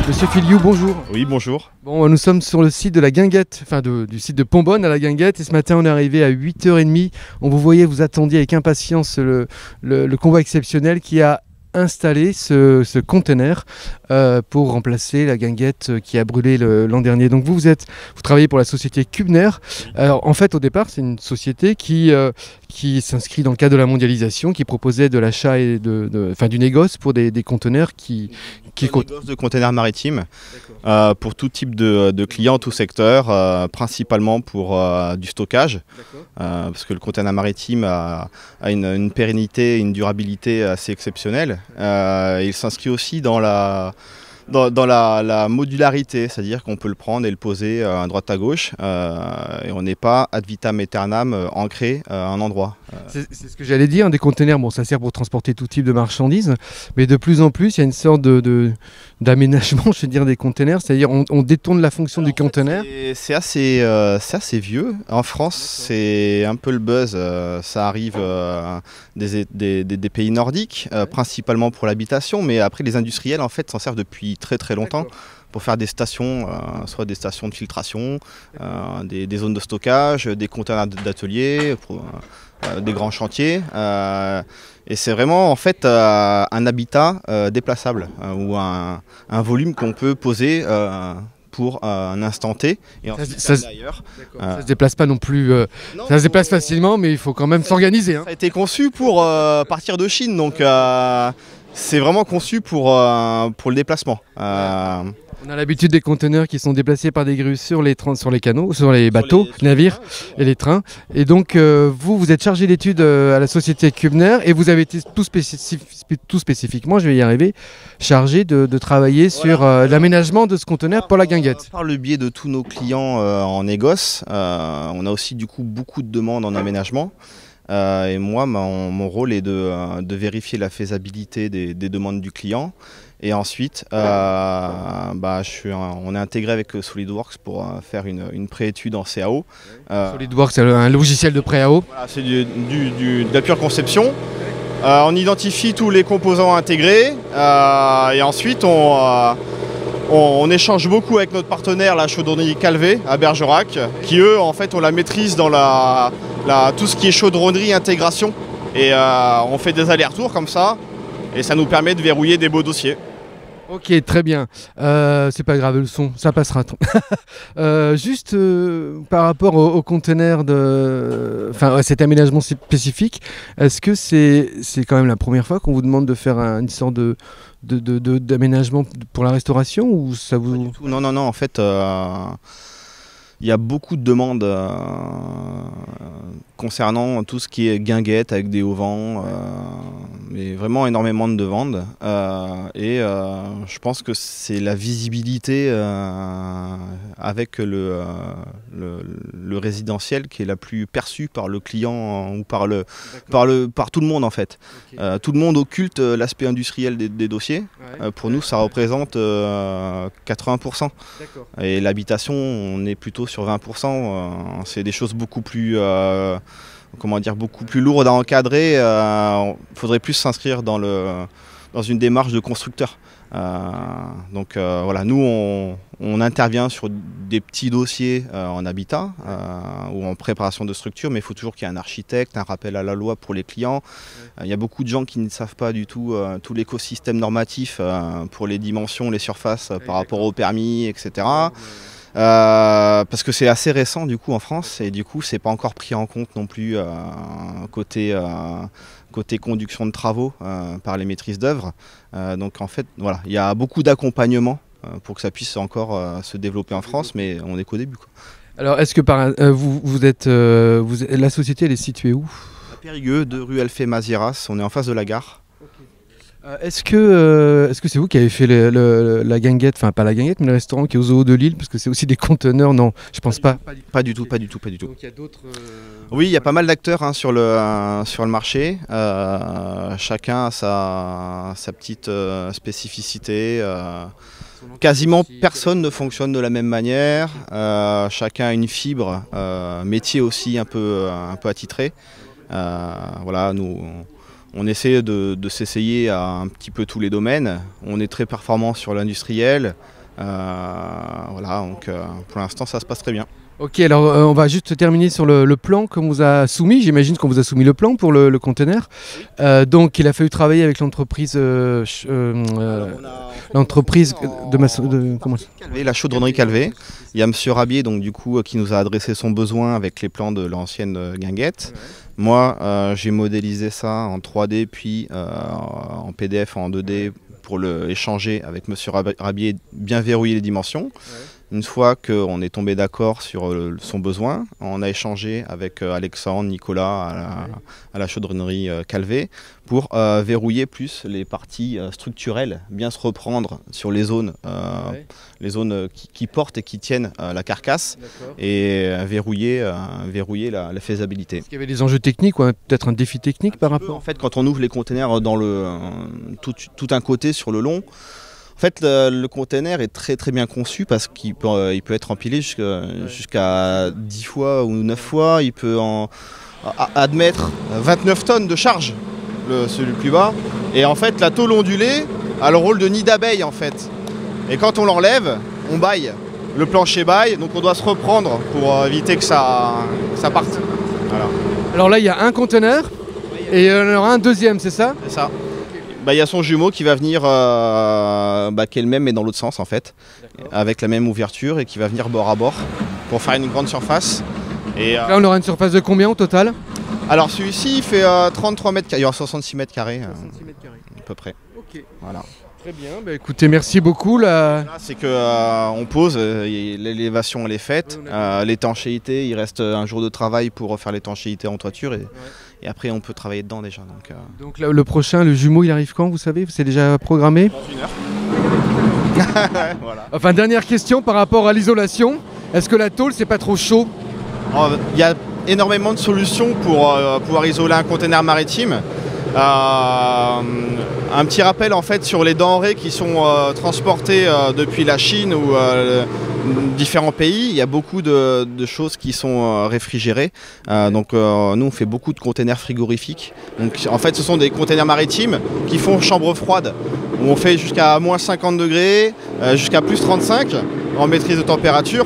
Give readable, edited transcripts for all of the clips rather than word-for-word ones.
Monsieur Filiou, bonjour. Oui, bonjour. Bon, nous sommes sur le site de la Guinguette, enfin du site de Pombonne à la Guinguette, et ce matin on est arrivé à 8h30. On vous voyait, vous attendiez avec impatience le convoi exceptionnel qui a installé ce conteneur pour remplacer la Guinguette qui a brûlé l'an dernier. Donc vous travaillez pour la société Kubner. Alors en fait au départ c'est une société qui s'inscrit dans le cadre de la mondialisation, qui proposait de l'achat et du négoce pour des conteneurs négoce de conteneurs maritimes pour tout type de clients, tout secteur, principalement pour du stockage, parce que le conteneur maritime a une pérennité, une durabilité assez exceptionnelle. Il s'inscrit aussi dans la modularité, c'est-à-dire qu'on peut le prendre et le poser à droite à gauche, et on n'est pas ad vitam aeternam ancré à un endroit. C'est ce que j'allais dire, des containers, bon, ça sert pour transporter tout type de marchandises, mais de plus en plus il y a une sorte d'aménagement, je veux dire, des containers, c'est-à-dire on détourne la fonction du conteneur. C'est assez vieux. En France, c'est un peu le buzz, ça arrive des pays nordiques, principalement pour l'habitation, mais après les industriels en fait s'en servent depuis très très longtemps pour faire des stations, soit des stations de filtration, des zones de stockage, des conteneurs d'atelier, des grands chantiers. Et c'est vraiment en fait un habitat déplaçable ou un volume qu'on peut poser pour un instant T et ensuite ailleurs. Ça se déplace pas non plus, ça se déplace facilement, mais il faut quand même s'organiser. Ça a été conçu pour partir de Chine, donc c'est vraiment conçu pour le déplacement. On a l'habitude des conteneurs qui sont déplacés par des grues sur les canaux, sur les bateaux, les navires et les trains. Et donc vous êtes chargé d'études à la société Kubner et vous avez été tout spécifiquement, je vais y arriver, chargé de travailler sur l'aménagement de ce conteneur pour la Guinguette. Par le biais de tous nos clients en négoce, on a aussi du coup beaucoup de demandes en aménagement. Et moi, mon rôle est de vérifier la faisabilité des demandes du client. Et ensuite, on est intégré avec SolidWorks pour faire une pré-étude en CAO. SolidWorks, c'est un logiciel de pré-AO. Voilà, c'est de la pure conception. On identifie tous les composants intégrés et ensuite on échange beaucoup avec notre partenaire, la chaudronnerie Calvé à Bergerac, qui eux en fait ont la maîtrise dans tout ce qui est chaudronnerie intégration. Et on fait des allers-retours comme ça et ça nous permet de verrouiller des beaux dossiers. Ok, très bien. C'est pas grave le son, ça passera. Juste par rapport au conteneur cet aménagement spécifique, est-ce que c'est quand même la première fois qu'on vous demande de faire une sorte d'aménagement pour la restauration ou ça vous... Pas du tout. Non, en fait... Il y a beaucoup de demandes concernant tout ce qui est guinguette avec des auvents, mais vraiment énormément de demandes. Je pense que c'est la visibilité avec le résidentiel qui est la plus perçue par le client ou par tout le monde en fait. Okay. Tout le monde occulte l'aspect industriel des dossiers. Ouais. Pour nous, ça représente 80%. Et l'habitation, on est plutôt sur 20%, c'est des choses beaucoup plus lourdes à encadrer. Il faudrait plus s'inscrire dans une démarche de constructeur. Voilà, nous on intervient sur des petits dossiers en habitat ou en préparation de structure, mais il faut toujours qu'il y ait un architecte, un rappel à la loi pour les clients. Il y a beaucoup de gens qui ne savent pas du tout tout l'écosystème normatif pour les dimensions, les surfaces par rapport au permis, etc. Parce que c'est assez récent du coup en France et du coup c'est pas encore pris en compte non plus côté conduction de travaux par les maîtrises d'œuvre. Donc en fait voilà, il y a beaucoup d'accompagnement pour que ça puisse encore se développer en France, mais on n'est qu'au début quoi. Alors est-ce que la société elle est située où? À Périgueux, de rue Alphée Mazieras, on est en face de la gare. Est-ce que c'est vous qui avez fait la Guinguette, enfin pas la Guinguette, mais le restaurant qui est au zoo de Lille, parce que c'est aussi des conteneurs, non, je pense pas. Pas du tout. Donc il y a d'autres. Oui, il y a pas mal d'acteurs sur le marché. Chacun a sa petite spécificité. Quasiment personne ne fonctionne de la même manière. Chacun a une fibre, métier aussi un peu attitré. Voilà, nous, on essaie de s'essayer à un petit peu tous les domaines. On est très performant sur l'industriel. Voilà, donc pour l'instant, ça se passe très bien. Ok, alors on va juste terminer sur le plan qu'on vous a soumis. J'imagine qu'on vous a soumis le plan pour le conteneur. Donc il a fallu travailler avec l'entreprise comment ça Calvé, la chaudronnerie Calvé. Il y a monsieur Rabier donc, du coup, qui nous a adressé son besoin avec les plans de l'ancienne guinguette. Moi, j'ai modélisé ça en 3D puis en PDF en 2D pour échanger avec monsieur Rabier, bien verrouiller les dimensions. Une fois qu'on est tombé d'accord sur son besoin, on a échangé avec Alexandre, Nicolas à la chaudronnerie Calvé pour verrouiller plus les parties structurelles, bien se reprendre sur les zones qui portent et qui tiennent la carcasse et verrouiller la faisabilité. Est-ce qu'il y avait des enjeux techniques ou peut-être un défi technique par rapport? En fait, quand on ouvre les containers dans tout un côté sur le long, en fait, le container est très très bien conçu parce qu'il peut être empilé jusqu'à 10 fois ou 9 fois. Il peut admettre 29 tonnes de charge, celui le plus bas. Et en fait, la tôle ondulée a le rôle de nid d'abeille en fait. Et quand on l'enlève, on baille. Le plancher baille, donc on doit se reprendre pour éviter que ça parte. Voilà. Alors là, il y a un conteneur et il y en aura un deuxième, c'est ça? C'est ça. Il y a son jumeau qui va venir, qui est le même mais dans l'autre sens en fait, avec la même ouverture et qui va venir bord à bord pour faire une grande surface. Et, là on aura une surface de combien au total? Alors celui-ci il fait 33 mètres carrés, il y aura 66 mètres carrés à peu près. Ok. Voilà. Très bien, écoutez, merci beaucoup. Là, c'est qu'on pose, l'élévation elle est faite, l'étanchéité, il reste un jour de travail pour faire l'étanchéité en toiture et après on peut travailler dedans déjà. Donc là, le prochain, le jumeau, il arrive quand, vous savez? C'est déjà programmé? Dans 1 heure. Voilà. Enfin, dernière question par rapport à l'isolation. Est-ce que la tôle, c'est pas trop chaud? Il y a énormément de solutions pour pouvoir isoler un conteneur maritime. Un petit rappel en fait sur les denrées qui sont transportées depuis la Chine ou différents pays. Il y a beaucoup de choses qui sont réfrigérées. Donc nous on fait beaucoup de containers frigorifiques. Donc en fait ce sont des containers maritimes qui font chambre froide où on fait jusqu'à moins 50 degrés, jusqu'à plus 35 en maîtrise de température.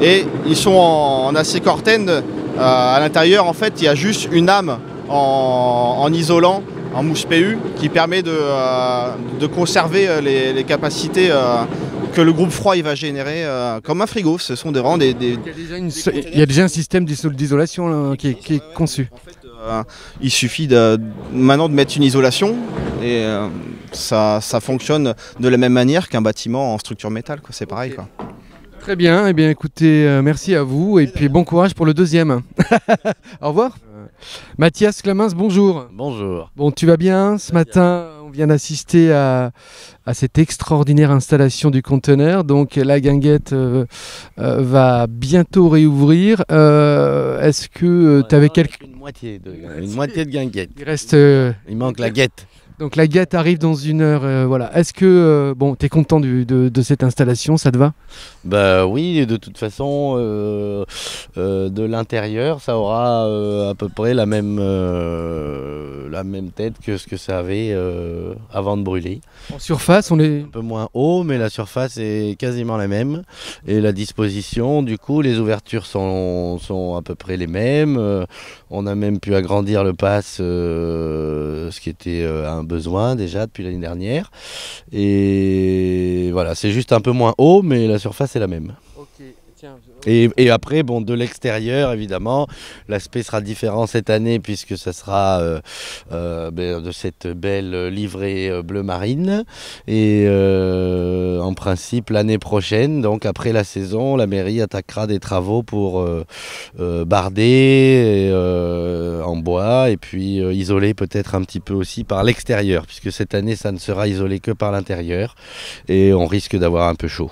Et ils sont en acier corten. À l'intérieur en fait il y a juste une âme en isolant, en mousse PU, qui permet de conserver les capacités que le groupe froid il va générer comme un frigo. Ce sont vraiment des il y a déjà un système d'isolation qui est conçu. En fait, il suffit maintenant de mettre une isolation et ça fonctionne de la même manière qu'un bâtiment en structure métal, c'est pareil. Quoi. Très bien, eh bien écoutez, merci à vous et puis bon courage pour le deuxième. Au revoir. Mathias Clamens, bonjour. Bonjour. Bon, tu vas bien? Ce matin, on vient d'assister à cette extraordinaire installation du conteneur. Donc la guinguette va bientôt réouvrir. Est-ce que tu avais une moitié de guinguette. Il manque la guette. Donc la guette arrive dans 1 heure, voilà. Est-ce que tu es content de cette installation, ça te va? Bah oui, de toute façon, de l'intérieur, ça aura à peu près la même tête que ce que ça avait avant de brûler. En surface, on est un peu moins haut, mais la surface est quasiment la même. Et la disposition, du coup, les ouvertures sont à peu près les mêmes. On a même pu agrandir le pass, ce qui était un besoin déjà depuis l'année dernière. Et voilà, c'est juste un peu moins haut, mais la surface est la même. Okay. Tiens, et après, bon, de l'extérieur, évidemment, l'aspect sera différent cette année puisque ça sera de cette belle livrée bleu marine. Et en principe, l'année prochaine, donc après la saison, la mairie attaquera des travaux pour barder en bois et puis isoler peut-être un petit peu aussi par l'extérieur puisque cette année, ça ne sera isolé que par l'intérieur et on risque d'avoir un peu chaud.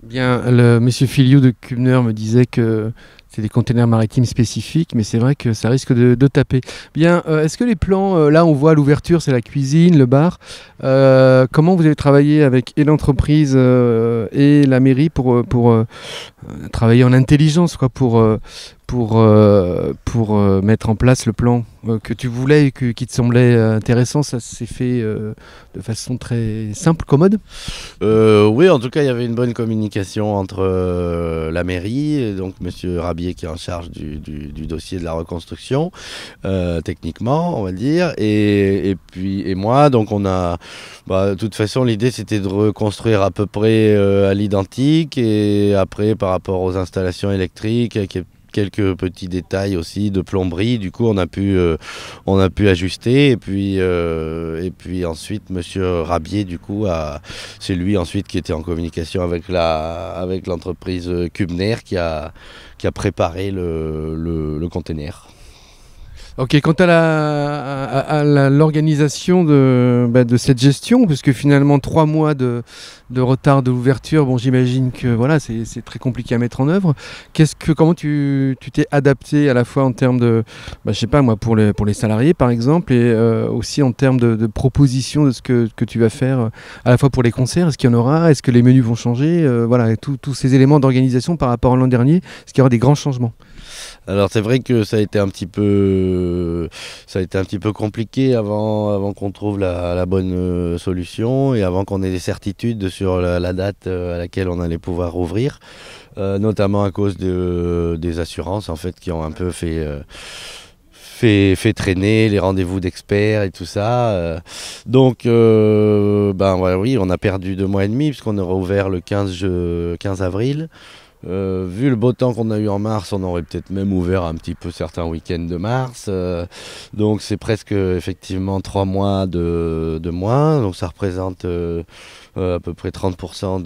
Bien, le monsieur Filiou de Cubner me disait que c'est des containers maritimes spécifiques, mais c'est vrai que ça risque de taper. Bien, est-ce que les plans, là on voit à l'ouverture, c'est la cuisine, le bar. Comment vous avez travaillé avec et l'entreprise et la mairie pour travailler en intelligence, quoi, pour mettre en place le plan que tu voulais et qui te semblait intéressant? Ça s'est fait de façon très simple, commode? Oui, en tout cas, il y avait une bonne communication entre la mairie, et donc Monsieur Rabier qui est en charge du dossier de la reconstruction, techniquement, on va dire, et moi. Donc on a, de toute façon, l'idée c'était de reconstruire à peu près à l'identique, et après par rapport aux installations électriques, avec quelques petits détails aussi de plomberie. Du coup, on a pu ajuster, et puis ensuite Monsieur Rabier, du coup, c'est lui ensuite qui était en communication avec l'entreprise Cubner qui a préparé le container. Ok, quant à l'organisation de cette gestion, puisque finalement 3 mois de retard de l'ouverture, bon, j'imagine que voilà, c'est très compliqué à mettre en œuvre. Comment tu t'es adapté à la fois en termes de, je sais pas moi, pour les salariés par exemple, et aussi en termes de propositions de ce que tu vas faire, à la fois pour les concerts, est-ce qu'il y en aura, est-ce que les menus vont changer, voilà, tous ces éléments d'organisation par rapport à l'an dernier, est-ce qu'il y aura des grands changements? Alors c'est vrai que ça a été un petit peu compliqué avant qu'on trouve la bonne solution, et avant qu'on ait des certitudes sur la date à laquelle on allait pouvoir rouvrir, notamment à cause des assurances en fait qui ont un peu fait traîner les rendez-vous d'experts et tout ça. Donc, oui, on a perdu 2 mois et demi puisqu'on aura ouvert le 15 avril. Vu le beau temps qu'on a eu en mars, on aurait peut-être même ouvert un petit peu certains week-ends de mars. Donc c'est presque effectivement 3 mois de moins. Donc ça représente à peu près 30%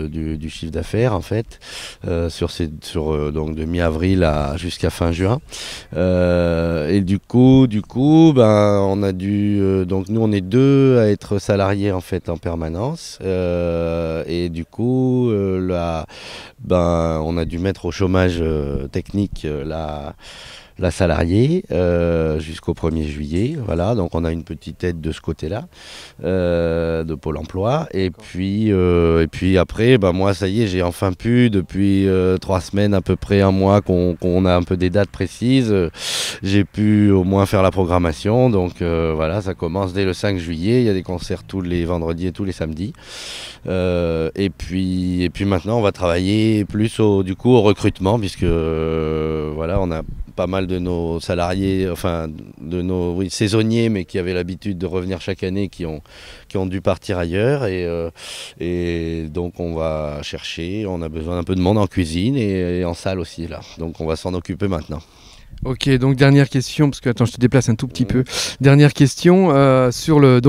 du chiffre d'affaires en fait, donc de mi-avril jusqu'à fin juin. Et du coup, on a dû, donc nous on est 2 à être salariés en fait en permanence, et du coup on a dû mettre au chômage technique la salariée jusqu'au 1er juillet. Voilà, donc on a une petite aide de ce côté-là, de Pôle emploi. Et puis après, moi, ça y est, j'ai enfin pu, depuis 3 semaines, à peu près un mois, qu'on a un peu des dates précises. J'ai pu au moins faire la programmation. Donc voilà, ça commence dès le 5 juillet. Il y a des concerts tous les vendredis et tous les samedis. Et puis maintenant, on va travailler plus au recrutement, puisque voilà, on a pas mal de nos salariés, enfin de nos saisonniers, mais qui avaient l'habitude de revenir chaque année, qui ont dû partir ailleurs, et donc on va chercher. On a besoin d'un peu de monde en cuisine et en salle aussi là, donc on va s'en occuper maintenant. Ok, donc dernière question, parce que attends, je te déplace un tout petit peu. Dernière question sur le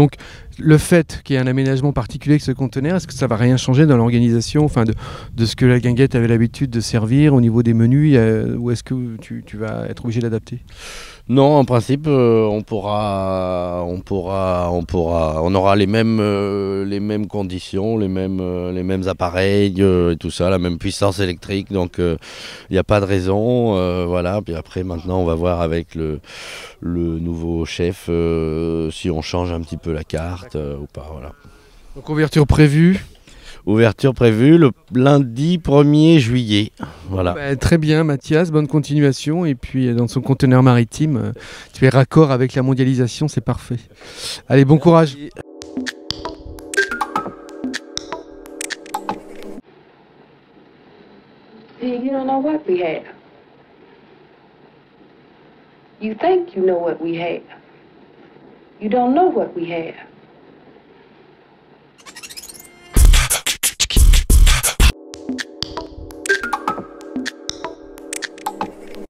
fait qu'il y ait un aménagement particulier avec ce conteneur. Est-ce que ça va rien changer dans l'organisation, enfin de ce que la guinguette avait l'habitude de servir au niveau des menus, ou est-ce que tu vas être obligé d'adapter? Non, en principe, on aura les mêmes conditions, les mêmes appareils et tout ça, la même puissance électrique. Donc, il n'y a pas de raison. Voilà. Puis après, maintenant, on va voir avec le nouveau chef si on change un petit peu la carte ou pas. Voilà. Donc, ouverture prévue. Ouverture prévue le lundi 1er juillet. Voilà. Très bien Mathias, bonne continuation. Et puis dans son conteneur maritime, tu es raccord avec la mondialisation, c'est parfait. Allez, bon courage. You don't know what we have. You think you know what we have. You don't know what we have.